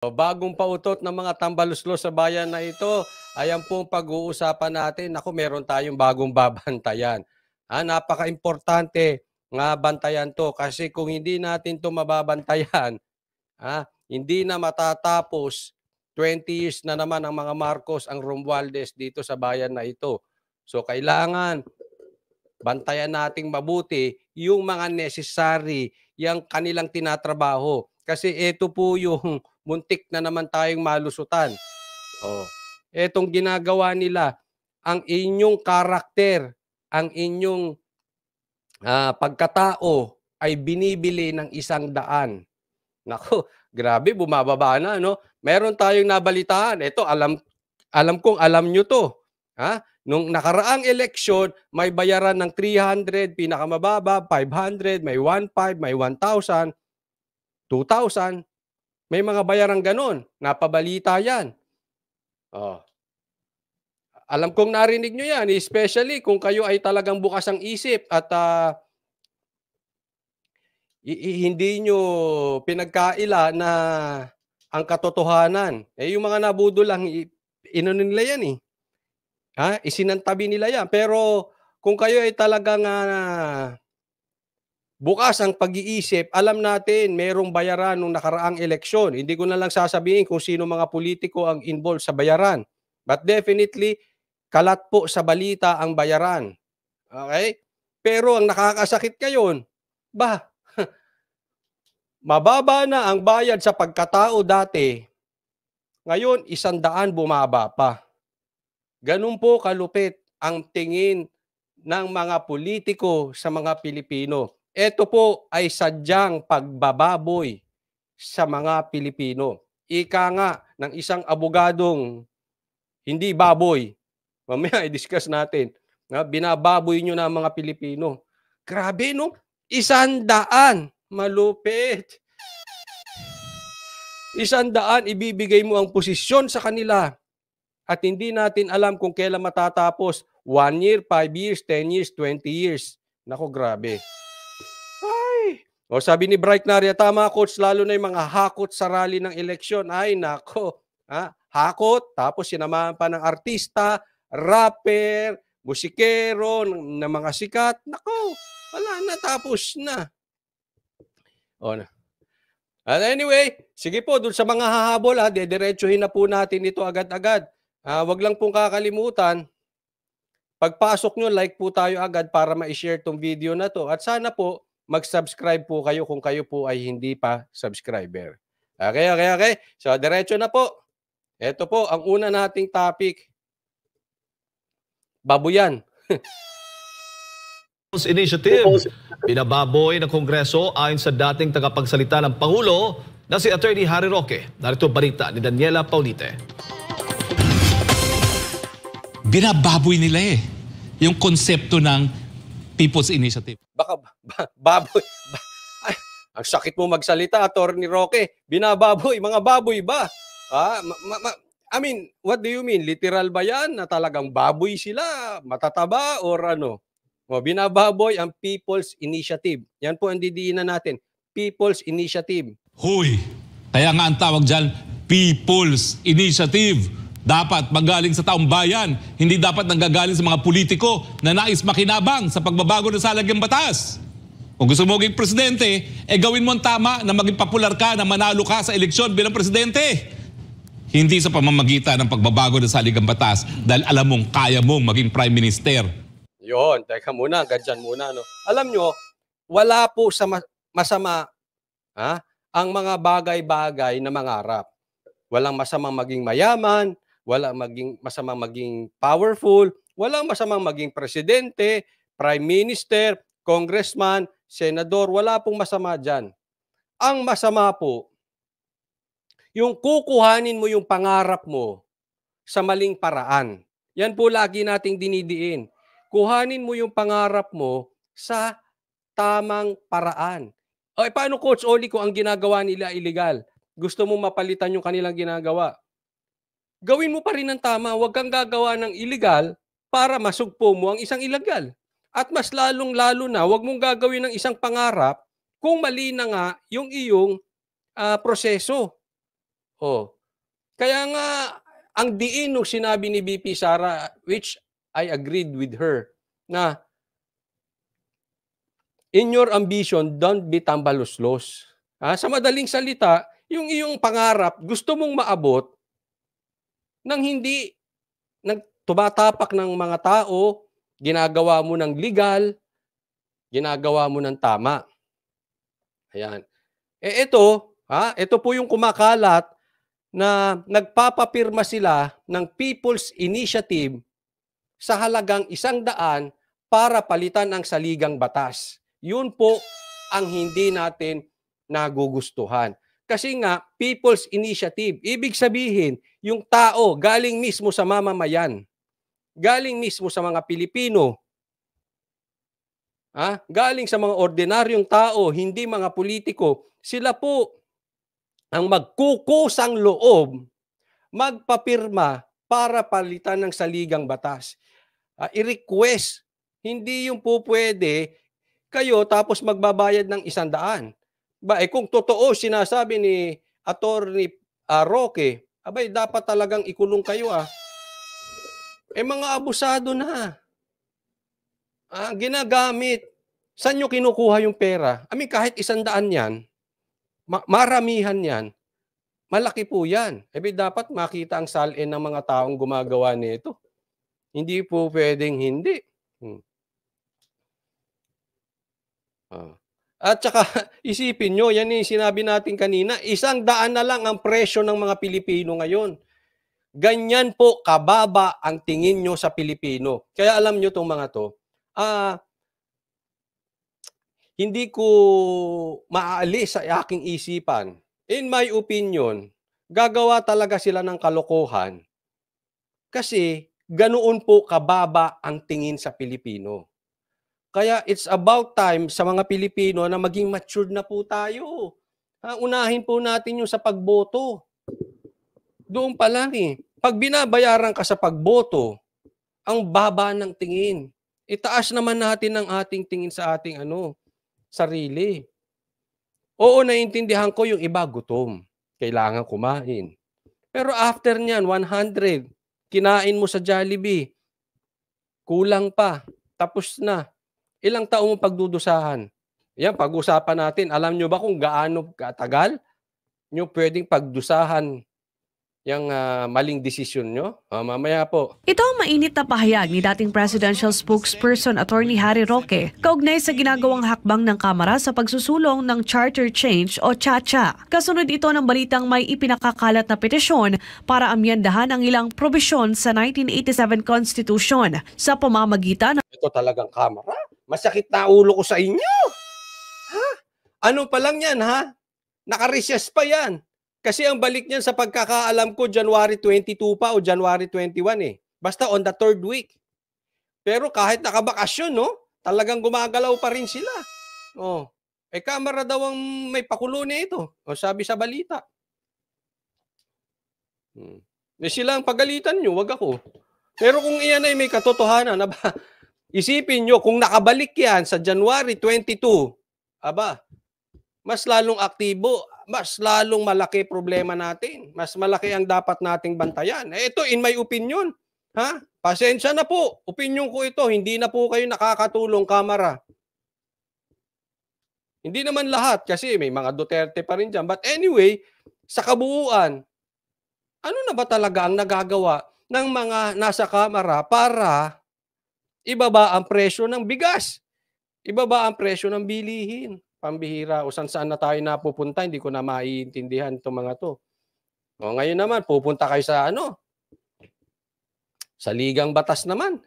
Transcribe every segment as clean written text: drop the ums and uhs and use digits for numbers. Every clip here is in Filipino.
Bagong pautot ng mga tambaluslos sa bayan na ito, ayan pong pag-uusapan natin. Naku, meron tayong bagong babantayan. Napaka-importante nga bantayan to kasi kung hindi natin to mababantayan, hindi na matatapos 20 years na naman ang mga Marcos, ang Romualdez dito sa bayan na ito. So kailangan bantayan nating mabuti yung mga necessary, yung kanilang tinatrabaho. Kasi ito po yung muntik na naman tayong malusutan. Oh. Etong ginagawa nila, ang inyong karakter, ang inyong pagkatao ay binibili ng 100. Naku, grabe bumababa na, no? Meron tayong nabalitaan. Ito, alam kong alam nyo to. Nung nakaraang eleksyon, may bayaran ng 300, pinakamababa, 500, may 1,500, may 1,000, 2,000. May mga bayarang ganon. Napabalita yan. Oh. Alam kong narinig nyo yan, especially kung kayo ay talagang bukas ang isip at hindi nyo pinagkaila na ang katotohanan. Yung mga nabudulang, inano nila yan eh. Isinantabi nila yan. Pero kung kayo ay talagang bukas ang pag-iisip, alam natin merong bayaran nung nakaraang eleksyon. Hindi ko na lang sasabihin kung sino mga politiko ang involved sa bayaran. But definitely, kalat po sa balita ang bayaran. Okay? Pero ang nakakasakit ngayon, mababa na ang bayad sa pagkatao dati. Ngayon, 100 bumaba pa. Ganun po kalupit ang tingin ng mga politiko sa mga Pilipino. Ito po ay sadyang pagbababoy sa mga Pilipino. Ika nga ng isang abogadong hindi baboy. Mamaya i-discuss natin. Binababoy nyo na ang mga Pilipino. Grabe, no? 100. Malupit. 100 ibibigay mo ang posisyon sa kanila. At hindi natin alam kung kailan matatapos. 1 year, 5 years, 10 years, 20 years. Nako, grabe. Ay! O sabi ni Bright Naria, tama coach, lalo na yung mga hakot sa rally ng eleksyon. Ay, nako. Hakot, tapos sinamahan pa ng artista, rapper, musikero, ng mga sikat. Nako, wala na, tapos na. O na. And anyway, sige po, dun sa mga hahabol, dediretsuhin na po natin ito agad-agad. Wag lang pong kakalimutan, pagpasok nyo, like po tayo agad para ma-share tong video na to. At sana po, mag-subscribe po kayo kung kayo po ay hindi pa subscriber. Okay. So, diretso na po. Ito po, ang una nating topic. Babuyan. Initiative. Binababoy ng Kongreso ayon sa dating tagapagsalita ng Pangulo na si Attorney Harry Roque. Narito balita ni Daniela Paulite. Binababoy nila yung konsepto ng People's Initiative. Baka baboy. Ay, ang sakit mo magsalita, Attorney Roque. Binababoy, mga baboy ba? I mean, what do you mean? Literal ba yan na talagang baboy sila? Matataba or ano? Binababoy ang People's Initiative. Yan po ang didiinan natin. People's Initiative. Huy! Kaya nga ang tawag dyan, People's Initiative. Dapat magaling sa taong bayan, hindi dapat nanggagaling sa mga politiko na nais makinabang sa pagbabago ng salagang batas. Kung gusto mo maging presidente, gawin mo ang tama na maging popular ka, na manalo ka sa eleksyon bilang presidente. Hindi sa pamamagitan ng pagbabago ng saligang batas dahil alam mong kaya mong maging prime minister. Yon, teka muna, ganyan muna. No? Alam nyo, wala po sa masama ang mga bagay-bagay na mangarap. Walang masamang maging mayaman, walang masamang maging powerful, walang masamang maging presidente, prime minister, congressman, senador, wala pong masama dyan. Ang masama po, yung kukuhanin mo yung pangarap mo sa maling paraan. Yan po lagi nating dinidiin. Kuhanin mo yung pangarap mo sa tamang paraan. Paano Coach Oli kung ang ginagawa nila illegal? Gusto mo mapalitan yung kanilang ginagawa? Gawin mo pa rin ng tama. Huwag kang gagawa ng illegal para masugpo mo ang isang illegal. At mas lalong-lalo na, huwag mong gagawin ng isang pangarap kung mali na nga yung iyong proseso. Oh. Kaya nga, ang diin nung sinabi ni VP Sara, which I agreed with her, na in your ambition, don't be tambaluslos. Sa madaling salita, yung iyong pangarap, gusto mong maabot nang hindi tumatapak ng mga tao, ginagawa mo ng legal, ginagawa mo ng tama. Ayan. Ito po yung kumakalat na nagpapapirma sila ng People's Initiative sa halagang 100 para palitan ang saligang batas. Yun po ang hindi natin nagugustuhan. Kasi nga, People's Initiative, ibig sabihin, yung tao galing mismo sa mamamayan, galing mismo sa mga Pilipino, galing sa mga ordinaryong tao, hindi mga politiko, sila po ang magkukusang loob, magpapirma para palitan ng saligang batas. I-request, hindi yung po pwede kayo tapos magbabayad ng 100. Kung totoo sinasabi ni Attorney Roque, abay dapat talagang ikulong kayo mga abusado na. Ginagamit. Saan nyo kinukuha yung pera? Kahit 100 yan, maramihan yan, malaki po yan. Dapat makita ang salin ng mga taong gumagawa nito. Hindi po pwedeng hindi. At saka isipin nyo, yan yung sinabi natin kanina, 100 na lang ang presyo ng mga Pilipino ngayon. Ganyan po kababa ang tingin nyo sa Pilipino. Kaya alam nyo itong mga to, hindi ko maaalis sa aking isipan. In my opinion, gagawa talaga sila ng kalokohan kasi ganoon po kababa ang tingin sa Pilipino. Kaya it's about time sa mga Pilipino na maging matured na po tayo. Unahin po natin yung sa pagboto. Doon pa lang Pag binabayaran ka sa pagboto, ang baba ng tingin. Itaas naman natin ang ating tingin sa ating sarili. Oo, naiintindihan ko yung iba gutom. Kailangan kumain. Pero after nyan, 100, kinain mo sa Jollibee, kulang pa, tapos na. Ilang taong mong pagdudusahan? Yan, pag-usapan natin. Alam nyo ba kung gaano katagal nyo pwedeng pagdusahan yung maling desisyon nyo? Mamaya po. Ito ang mainit na pahayag ni dating presidential spokesperson Attorney Harry Roque kaugnay sa ginagawang hakbang ng Kamara sa pagsusulong ng Charter Change o CHA. Kasunod ito ng balitang may ipinakakalat na petisyon para amyendahan ang ilang probisyon sa 1987 Constitution sa pamamagitan ng Ito talagang Kamara? Masakit na ulo ko sa inyo. Ano pa lang yan, Naka-recess pa yan. Kasi ang balik niyan sa pagkakaalam ko, January 22 pa o January 21 Basta on the 3rd week. Pero kahit nakabakasyon, talagang gumagalaw pa rin sila. Kamara daw ang may pakulo nito. Sabi sa balita. Sila ang pagalitan nyo, wag ako. Pero kung iyan ay may katotohanan, isipin nyo, kung nakabalik yan sa January 22, mas lalong aktibo, mas lalong malaki problema natin. Mas malaki ang dapat nating bantayan. Ito, in my opinion, pasensya na po. Opinion ko ito, hindi na po kayo nakakatulong, Kamara. Hindi naman lahat, kasi may mga Duterte pa rin dyan. But anyway, sa kabuuan, ano na ba talaga ang nagagawa ng mga nasa Kamara para ibaba ang presyo ng bigas? Ibaba ang presyo ng bilihin. Pambihira, o saan na tayo napupunta, hindi ko na maiintindihan itong mga to. Ngayon naman, pupunta kayo sa sa ligang batas naman.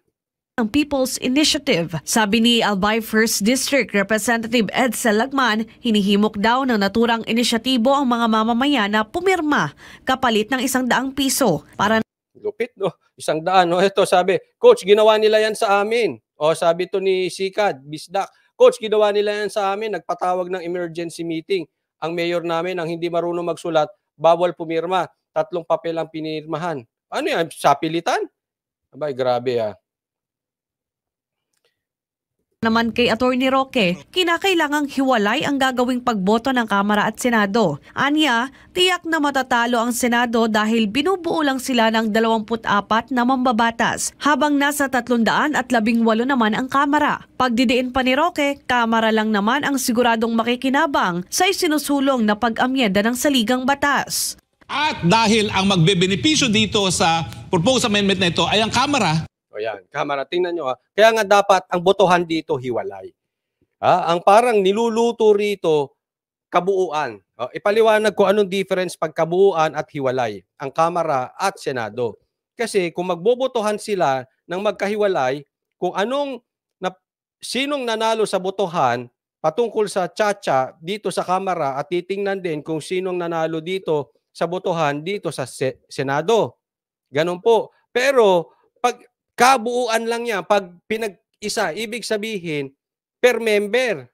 ng People's Initiative. Sabi ni Albay 1st District Representative Edsel Lagman, hinihimok daw ng naturang inisyatibo ang mga mamamayan na pumirma kapalit ng 100 piso para Lupit, 100. Ito sabi, Coach, ginawa nila yan sa amin. Sabi to ni Sikad, Bisdak, Coach, ginawa nila yan sa amin, nagpatawag ng emergency meeting. Ang mayor namin, ang hindi marunong magsulat, bawal pumirma. 3 papel ang pinirmahan. Ano yan? Sapilitan? Abay, grabe Naman kay Attorney Roque, kinakailangang hiwalay ang gagawing pagboto ng Kamara at Senado. Anya, tiyak na matatalo ang Senado dahil binubuo lang sila ng 24 na mambabatas, habang nasa 318 naman ang Kamara. Pagdidiin pa ni Roque, Kamara lang naman ang siguradong makikinabang sa isinusulong na pag-amyenda ng saligang batas. At dahil ang magbebenepisyo dito sa proposed amendment na ito ay ang Kamara, O yan, Kamara, tingnan nyo ha. Kaya nga dapat ang botohan dito hiwalay. Ang parang niluluto rito, kabuuan. Ipaliwanag ko anong difference pag kabuuan at hiwalay, ang Kamara at Senado. Kasi kung magbobotohan sila ng magkahiwalay, kung sinong nanalo sa botohan patungkol sa Chacha dito sa Kamara at titingnan din kung sinong nanalo dito sa botohan dito sa Senado. Ganun po. Pero pag kabuuan lang yan, pag pinag-isa, ibig sabihin, per member,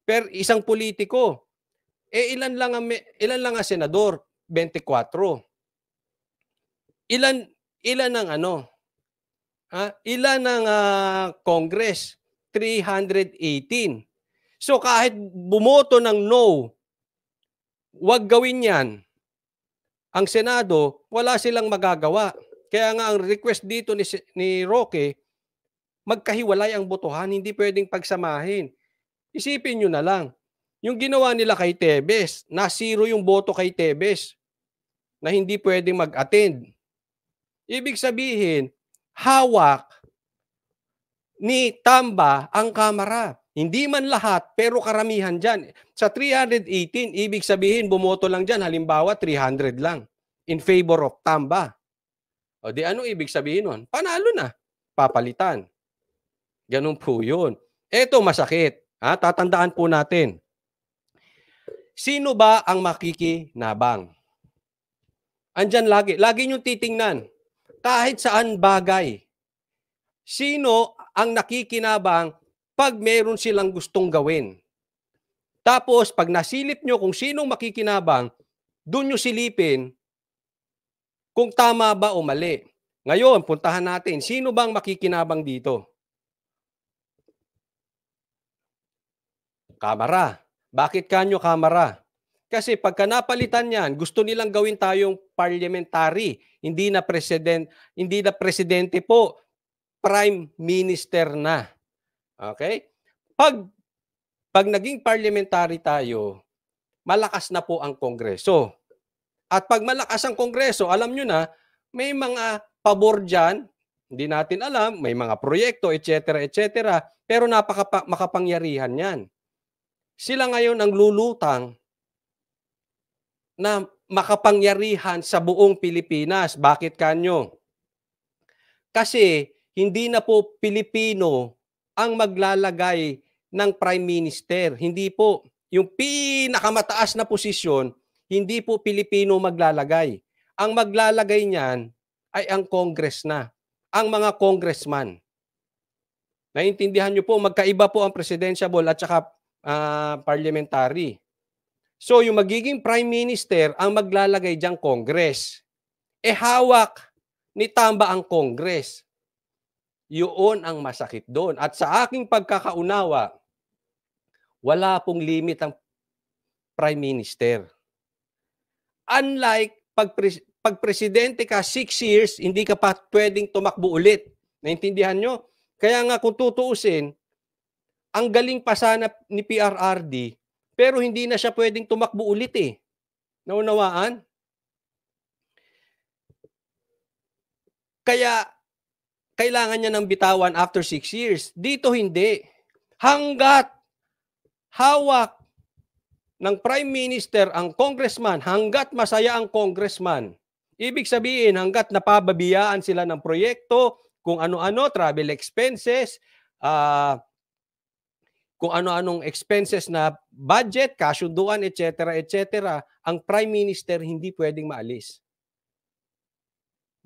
per isang politiko. Ilan lang ang senador? 24. Ilan ang Ilan ang Congress? 318. So kahit bumoto ng no, wag gawin yan. Ang Senado, wala silang magagawa. Kaya nga ang request dito ni Roque, magkahiwalay ang botohan, hindi pwedeng pagsamahin. Isipin nyo na lang, yung ginawa nila kay Tebes, na zero yung boto kay Tebes, na hindi pwedeng mag-attend. Ibig sabihin, hawak ni Tamba ang Kamara. Hindi man lahat, pero karamihan dyan. Sa 318, ibig sabihin, bumoto lang dyan, halimbawa 300 lang, in favor of Tamba. O di ano ibig sabihin nun? Panalo na. Papalitan. Ganun po yun. Eto masakit. Tatandaan po natin. Sino ba ang makikinabang? Andyan lagi. Lagi nyo titingnan. Kahit saan bagay. Sino ang nakikinabang pag meron silang gustong gawin? Tapos, pag nasilip nyo kung sinong makikinabang, doon nyo silipin kung tama ba o mali. Ngayon, puntahan natin, sino bang makikinabang dito? Kamara. Bakit kanyo Kamara? Kasi pagka napalitan yan, gusto nilang gawin tayong parliamentary. Hindi na presidente po, prime minister na. Okay? Pag naging parliamentary tayo, malakas na po ang Kongreso. At pag malakas ang Kongreso, alam nyo na, may mga pabor dyan, hindi natin alam, may mga proyekto, etc., etc., pero makapangyarihan yan. Sila ngayon ang lulutang na makapangyarihan sa buong Pilipinas. Bakit kanyo? Kasi hindi na po Pilipino ang maglalagay ng Prime Minister. Hindi po. Yung pinakamataas na posisyon, hindi po Pilipino maglalagay. Ang maglalagay niyan ay ang Congress na, ang mga congressman. Naiintindihan niyo po, magkaiba po ang presidential at saka parliamentary. So yung magiging Prime Minister ang maglalagay diyang Congress. Hawak ni Tamba ang Congress. Yun ang masakit doon. At sa aking pagkakaunawa, wala pong limit ang Prime Minister. Unlike pag presidente ka 6 years, hindi ka pa pwedeng tumakbo ulit. Naintindihan nyo? Kaya nga kung tutuusin, ang galing pa sana ni PRRD, pero hindi na siya pwedeng tumakbo ulit eh. Naunawaan? Kaya kailangan niya ng bitawan after 6 years. Dito hindi. Hanggat hawak ng Prime Minister ang congressman, hanggat masaya ang congressman, ibig sabihin hanggat napababiyaan sila ng proyekto, kung ano-ano, travel expenses, kung ano-anong expenses na budget, kasunduan, etc., etc., ang Prime Minister hindi pwedeng maalis.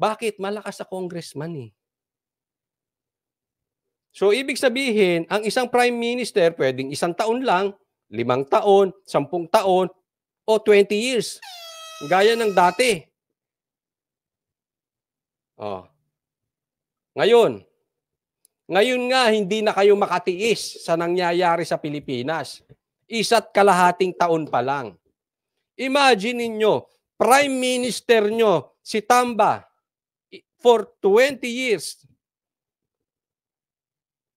Bakit? Malakas sa congressman eh. So, ibig sabihin, ang isang Prime Minister pwedeng 1 taon lang, 5 taon, 10 taon, o 20 years. Gaya ng dati. Ngayon, Ngayon nga, hindi na kayo makatiis sa nangyayari sa Pilipinas. 1.5 taon pa lang. Imagine ninyo, Prime Minister nyo, si Tamba, for 20 years.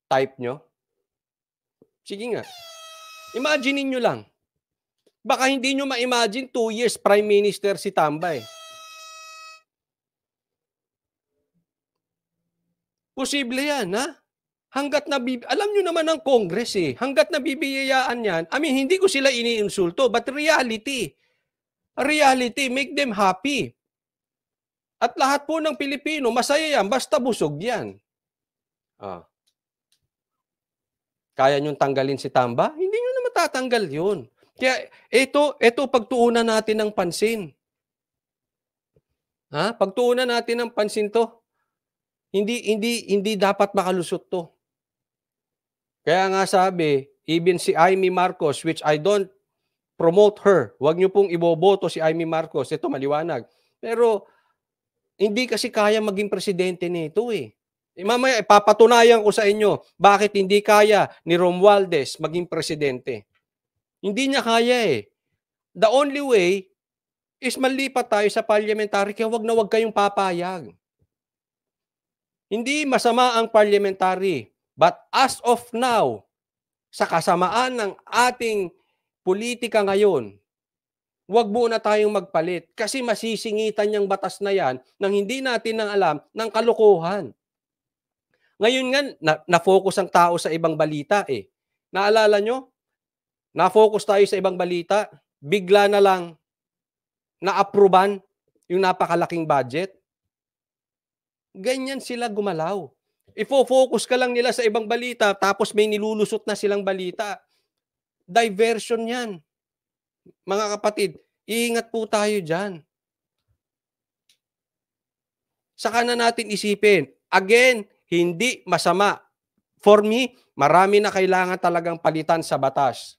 Type nyo? Sige nga. Imagine ninyo lang. Baka hindi nyo ma-imagine 2 years Prime Minister si Tamba eh. Posible yan, ha? Hanggat alam nyo naman ng Congress eh, hanggat nabibiyayaan yan, hindi ko sila iniinsulto, but reality, make them happy. At lahat po ng Pilipino, masaya yan, basta busog yan. Kaya nyong tanggalin si Tamba? Hindi nyo na matatanggal yun. Kaya ito pagtuunan natin ng pansin. Pagtuunan natin ng pansin to. Hindi dapat makalusot to. Kaya nga sabi, even si Amy Marcos, which I don't promote her, wag niyo pong iboboto si Amy Marcos. Ito maliwanag. Pero hindi kasi kaya maging presidente nito eh. Mamaya ipapatunayan ko sa inyo bakit hindi kaya ni Romualdez maging presidente. Hindi niya kaya eh. The only way is malipat tayo sa parliamentary kaya wag na wag kayong papayag. Hindi masama ang parliamentary. But as of now, sa kasamaan ng ating politika ngayon, wag muna tayong magpalit kasi masisingitan yung batas na yan nang hindi natin nang alam ng kalokohan. Ngayon nga, na-focus ang tao sa ibang balita eh. Naalala nyo? Na-focus tayo sa ibang balita, bigla na lang na-approvean yung napakalaking budget. Ganyan sila gumalaw. Ifo-focus ka lang nila sa ibang balita tapos may nilulusot na silang balita. Diversion yan. Mga kapatid, iingat po tayo dyan. Saka na natin isipin. Again, hindi masama. For me, marami na kailangan talagang palitan sa batas.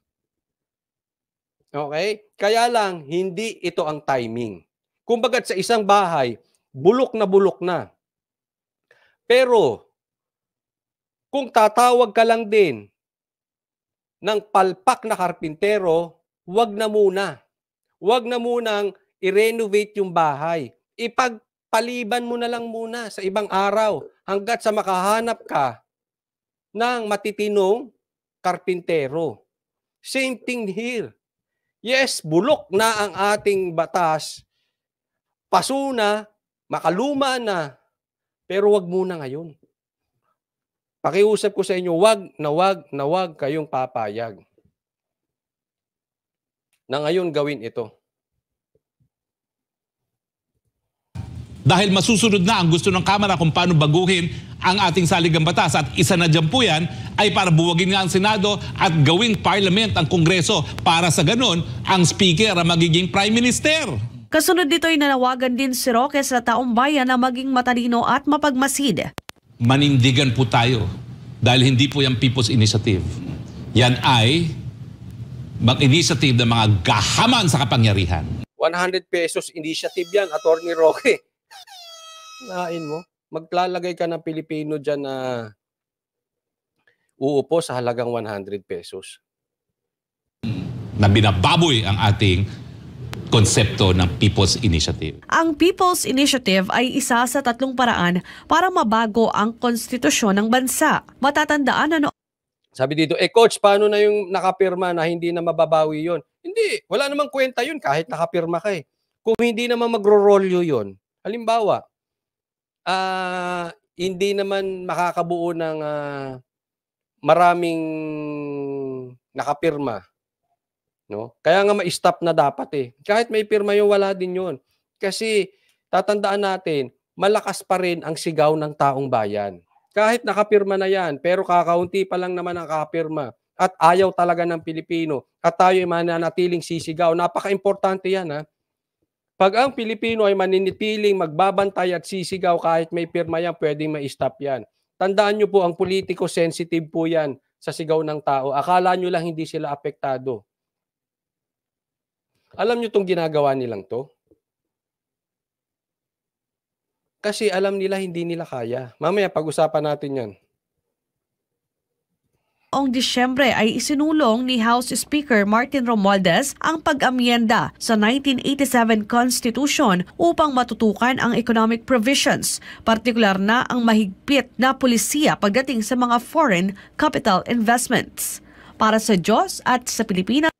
Okay? Kaya lang, hindi ito ang timing. Kumbaga sa isang bahay, bulok na bulok na. Pero, kung tatawag ka lang din ng palpak na karpintero, wag na muna. Wag na munang i-renovate yung bahay. Ipagpaliban mo na lang muna sa ibang araw hanggat sa makahanap ka ng matitinong karpintero. Same thing here. Yes, bulok na ang ating batas. Paso na, makaluma na, pero wag muna ngayon. Pakiusap ko sa inyo, wag na wag kayong papayag na ngayon gawin ito. Dahil masusunod na ang gusto ng Kamara kung paano baguhin ang ating saligang batas. At isa na dyan po yan ay para buwagin nga ang Senado at gawing Parliament ang Kongreso para sa ganon ang Speaker ang magiging Prime Minister. Kasunod dito ay nanawagan din si Roque sa taong bayan na maging matalino at mapagmasid. Manindigan po tayo dahil hindi po yung People's Initiative. Yan ay mag-initiative ng mga gahaman sa kapangyarihan. 100 pesos initiative yan, Attorney Roque. Nain mo, maglalagay ka ng Pilipino dyan na uupo sa halagang 100 pesos. Na binababoy ang ating konsepto ng People's Initiative. Ang People's Initiative ay isa sa 3 paraan para mabago ang konstitusyon ng bansa. Matatandaan na Sabi dito, coach, paano na yung nakapirma na hindi na mababawi yon? Hindi, wala namang kwenta yun kahit nakapirma ka eh. Kung hindi naman magro-rolyo yun, halimbawa, hindi naman makakabuo ng maraming nakapirma. No? Kaya nga ma-stop na dapat eh. Kahit may pirma yun, wala din yun. Kasi tatandaan natin, malakas pa rin ang sigaw ng taong bayan. Kahit nakapirma na yan, pero kakaunti pa lang naman ang kakapirma at ayaw talaga ng Pilipino at tayo ay mananatiling sisigaw. Napaka-importante yan ha. Pag ang Pilipino ay maninitiling magbabantay at sisigaw kahit may pirma yan, pwedeng ma-stop yan. Tandaan nyo po, ang politiko sensitive po yan sa sigaw ng tao. Akala nyo lang hindi sila apektado. Alam nyo itong ginagawa nilang to? Kasi alam nila hindi nila kaya. Mamaya pag-usapan natin yan. Noong Disyembre ay isinulong ni House Speaker Martin Romualdez ang pag-amyenda sa 1987 Constitution upang matutukan ang economic provisions, partikular na ang mahigpit na pulisiya pagdating sa mga foreign capital investments. Para sa Diyos at sa Pilipinas,